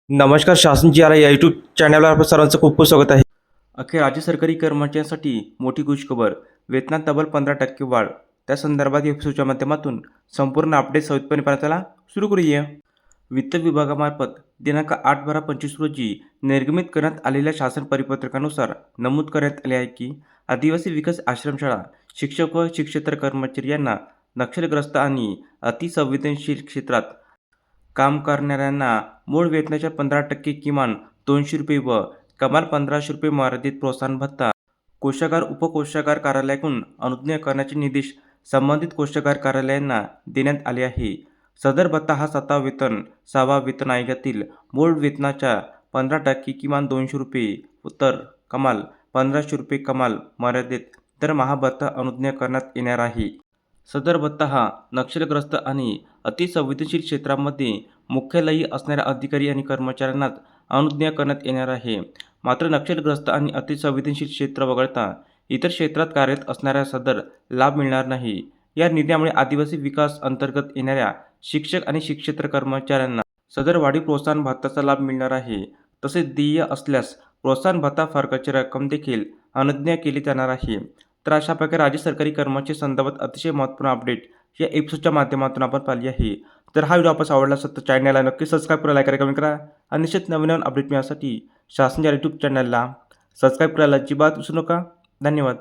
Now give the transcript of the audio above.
नमस्कार. शासन जी आर या यूट्यूब चॅनलवर आपलं सर्वांचं खूप खूप स्वागत आहे. अखेर राज्य सरकारी कर्मचाऱ्यांसाठी मोठी खुशखबर. वेतनात तब्बल 15% वाढ. त्या संदर्भात या एपिसोडच्या माध्यमातून संपूर्ण अपडेट सविस्तरपणे पाहण्याला सुरू करूया. वित्त विभागामार्फत दिनांक 8/12/25 रोजी निर्गमित करण्यात आलेल्या शासन परिपत्रकानुसार नमूद करण्यात आले आहे की आदिवासी विकास आश्रमशाळा शिक्षक व शिक्षकेतर कर्मचारी यांना नक्षलग्रस्त आणि अतिसंवेदनशील क्षेत्रात काम करणाऱ्यांना मूळ वेतनाच्या 15% किमान ₹200 व कमाल ₹1500 मर्यादित प्रोत्साहन भत्ता कोषागार उपकोषागार कार्यालयाकडून अनुज्ञेय करण्याचे निर्देश संबंधित कोषागार कार्यालयांना देण्यात आले आहे. सदर भत्ता हा 7वा वेतन 6वा वेतन आयोगातील मूळ वेतनाच्या 15% किमान ₹200 तर कमाल ₹1500 कमाल मर्यादेत दरमहा भत्ता अनुज्ञेय करण्यात येणार आहे. सदर भत्ता हा नक्षलग्रस्त आणि अतिसंवेदनशील क्षेत्रामध्ये मुख्यालयी असणाऱ्या अधिकारी आणि कर्मचाऱ्यांनाच अनुज्ञेय करण्यात येणार आहे. मात्र नक्षलग्रस्त आणि अतिसंवेदनशील क्षेत्र वगळता इतर क्षेत्रात कार्यरत असणाऱ्या सदर लाभ मिळणार नाही. या निर्णयामुळे आदिवासी विकास अंतर्गत येणाऱ्या शिक्षक आणि शिक्षकेतर कर्मचाऱ्यांना सदर वाढीव प्रोत्साहन भत्त्याचा लाभ मिळणार आहे. तसेच देय असल्यास प्रोत्साहन भत्ता फरकाची रक्कम देखील अनुज्ञेय केली जाणार आहे. तर अशा प्रकारे राज्य सरकारी कर्मचारी संदर्भात अतिशय महत्त्वपूर्ण अपडेट या एपिसोडच्या माध्यमातून आपण पाहिली आहे. तर हा व्हिडिओ आपल्याला आवडला असेल तर चॅनलला नक्की सबस्क्राईब करा, लाईक करा, कमेंट करा आणि निश्चित नवीन अपडेट मिळण्यासाठी शासन या यूट्यूब चॅनलला सबस्क्राईब करायला अजिबात विसरू नका. धन्यवाद.